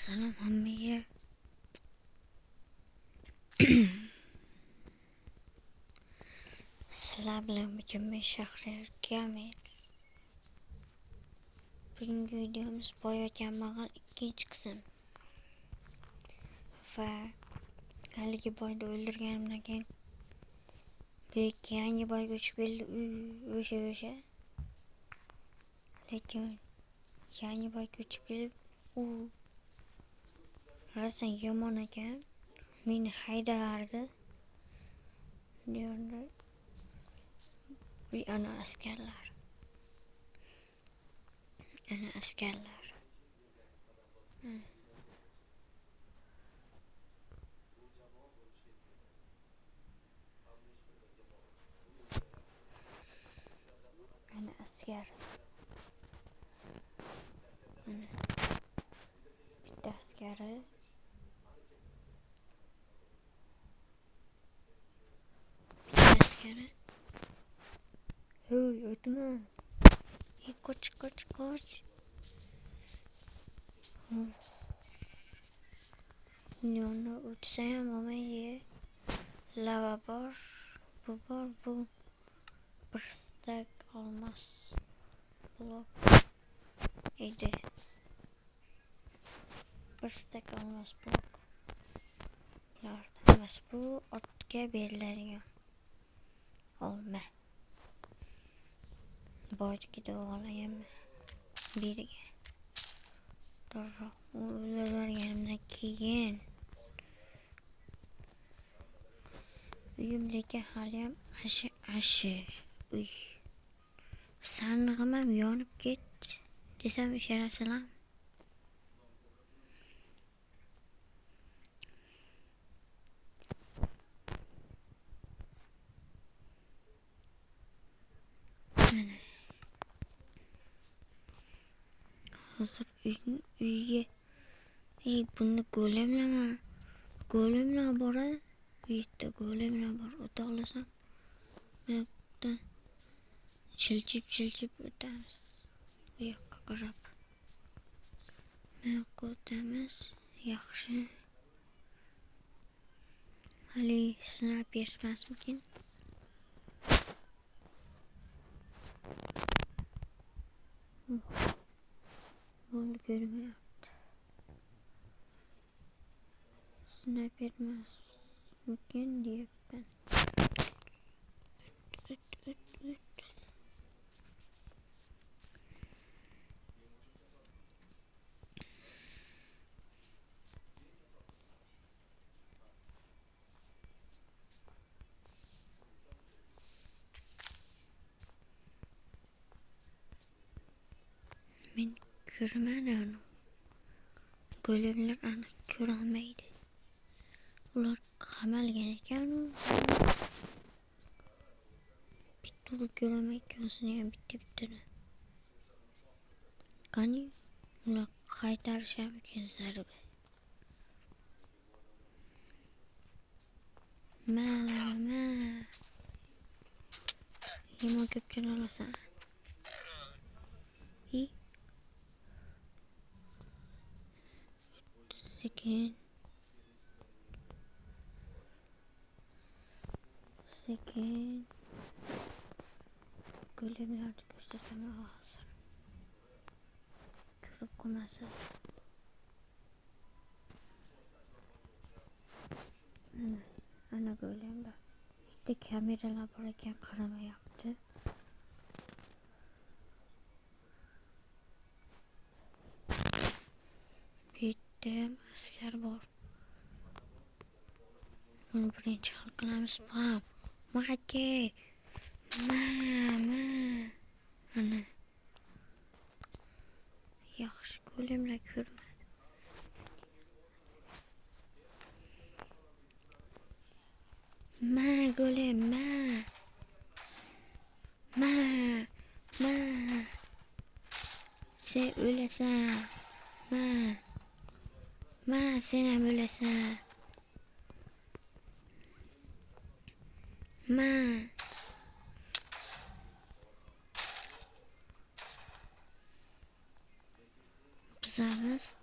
Selam hammiye. Sizlar bilan bugun men Shahryar Kamil. Bugungi videomiz boy va kambag'al ikkinchi qism. Va haligi boyni o'ldirganimdan keyin bu yangi boyga o'chib keldi. O'sha. Lekin yangi boyga o'chib kelib, u rassan yomon ekan. Meni haydardi. Diyorlar. Ana askerlar. Ana askerlar. Ana asker. Ana. Bitta askeri. Bitta askeri. Hey, ötme. Kaç. Yanına uçsayam ama iyi. Lava var. Bu. Bir stack olmaz. Blok. İyiydi. Bir stack olmaz blok. Emas bu otga beriladigan. Olma. Boynikida olayammi. Biriga. To'g'ri, o'ldirganimdan keyin uyimdagi haliyam ashi. Uy. Sandig'im ham yonib ketdi. Desam ishonasizlar? Mana. Hozir uyga buni golemlar bor. Bu yerda golemlar bor. O'ta olasam. Bu yoqda chilchib o'tamiz. Bu yoqqa qarab. Bu yoqqa o'tamiz. Yaxshi. Hali sinab emasmikin? Bunu görmüyordu. Sinab emasmikin deyapman. Öt. Men ko'rmadim onu. Golemlar aniq ko'rolmaydi. Ular qamalgan ekan. Bitta ko'rolmaydi o'zini ham bitta. Qani ular qaytarishamikin zarba. Mana. Yema ko'pchini olasan. Sekin. Golemlarni ko'rsataman hozir. Ko'rib qolmasa. Ana golemlar. Bitta kameralar bor ekan, qaramayapti. Bitta askar bor. Bunu birinchi hal qilamiz. Maka. Ana. Yaxshi golemlar ko'rmadi. Golem. Sen ölesan. Sen ham ölesan. Buzamiz.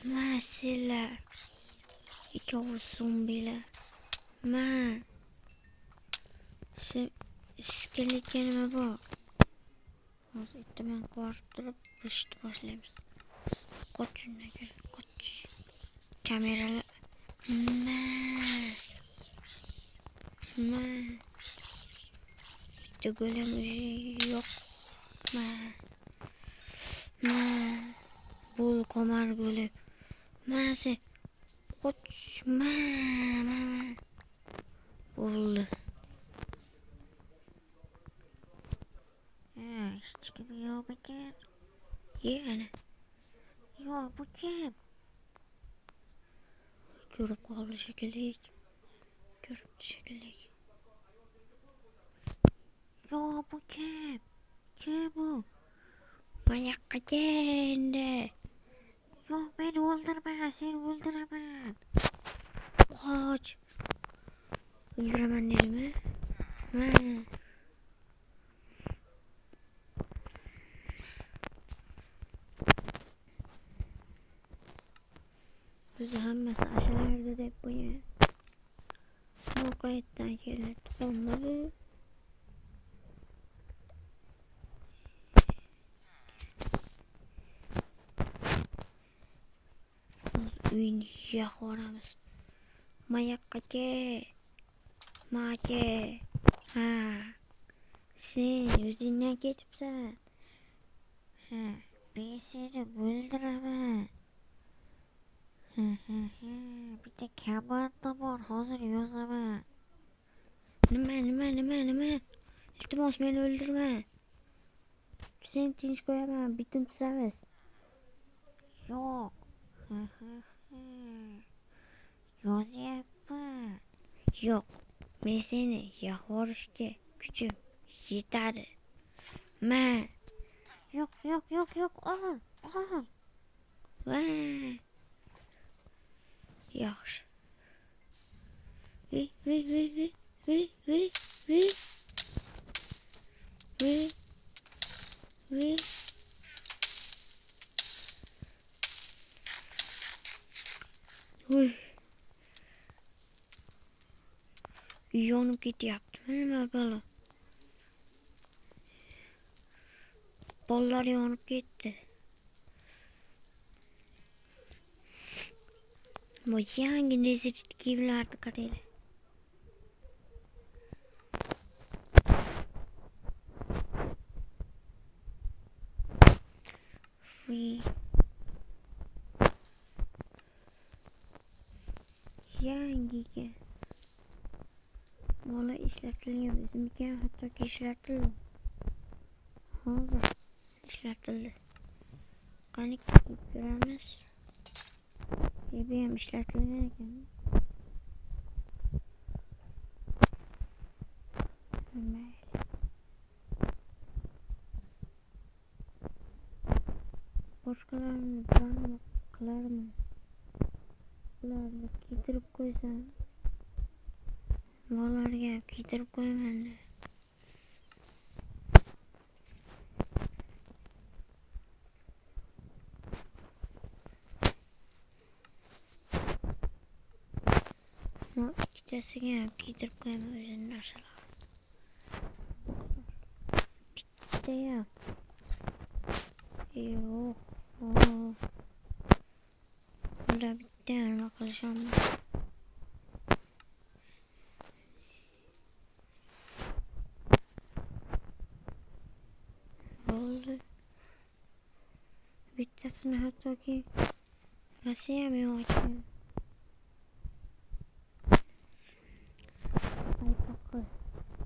Ma sizlar. İkkovi zombilar. Ma. Sizga nima bor? Hozir ertaman ko'rib turib, buzishni boshlaymiz. Qoch undan ko'ra, qoch. Kameralar. Ma. Ma. Bitta golem yo'q. Ma. Ma. Bul komar golem. Ma sen. Qoch. Ma. Bo'ldi. Hech kim yo'q ekan. Ana. Yo'q bu kim? Ko'rib qoldi shekilli. Ko'ribdi shekilli. Yo'q bu kim? Kim bu? Mayoqqa keldi. Yo'q beni o'ldirma, seni o'ldiraman. Qoch. O'ldiraman dedimi? Ma. Biz hammasi ashalardi deb qo'ygan. Bu qayerdan keldi? Tuxummi? Uyni yaxoramiz. Mayoqqa kel. Maga. Ha. Sen o'zingdan ketibsan. Ha. Ben seni o'ldiraman. Bitta komanda bor, hozir yozaman. Nima? İltimos meni o'ldirma. Seni tinch qo'yaman, bitim tuzamiz. Yo'q. Yozyapman. Yo'q. Men seni yaxorishga kuchim yetadi. Ma. Yo'q. Ol. Va. Yaxshi. Uy. Yonib ketyapti. Nima bo'la? Bolalar yonib ketdi. Bu yangi nezit kiyimlarni qaranglar. Yangiga. Bola ishlatilgan biznikiga hattoki ishlatildi. Hozir ishlatildi. Qani ko'ramiz. Bu ham ishlatilgan ekan. Boshqalarni bilan qilarmi? Ularni kiydirib qo'ysam. Bolalarga kiydirib qo'yaman. Ikkitasiga ham kiydirib qo'yaman o'zini narsalar. Bittayam. Yo'q. Ular bitta nima qilishim? Bo'ldi. Bittasini hattoki nasiyam yo'q ekan.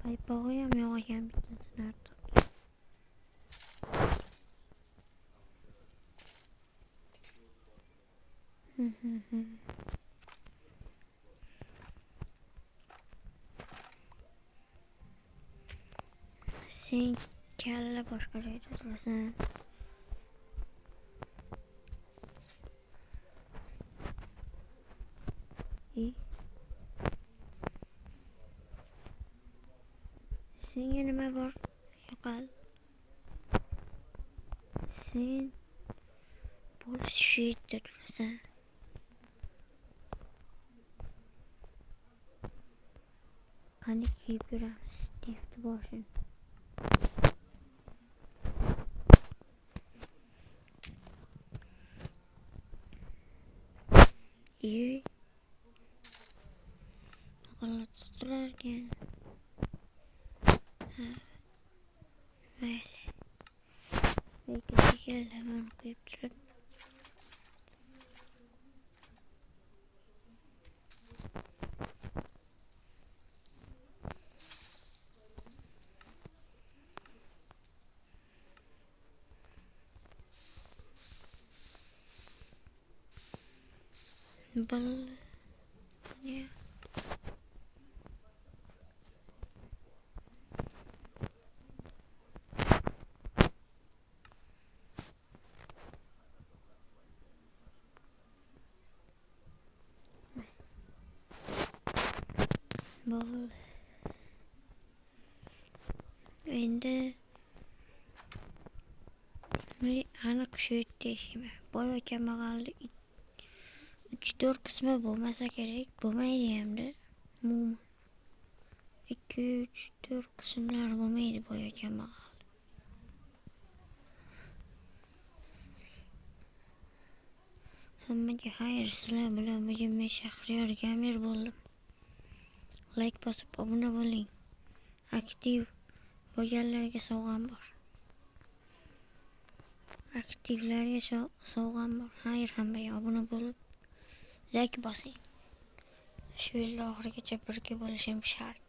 Paypog'i ham yo'q ekan bittasini hattoki. Sen kalla boshqa joyda turasan. Senga nima bor? Yo'qol. Sen shu yerda tursa. Qani kiyib yuramiz Steve'ni boshini. İyi. G'alati tuturarkan. Mayli. Belki tekerlemani qo'yib turib. Bal. Ya. Bal. Endi aniq shu yerda ishlayman. Boy va kambag'alli 3-4 qismi bo'lmasa kerak, bo'lmaydi hamda. Umuman 2-3-4 qismlar bo'lmaydi boy va kambag'al. Hammaga xayr, sizlar bilan bugun men Shahriyor Gamer bo'ldim. Like bosib obuna bo'ling. Aktiv bo'lganlarga sovg'am bor. Aktivlarga sovg'am bor. Xayr, hammaga obuna bo'lib like bosing. Shu yil oxirigacha birga bo'lishim shart.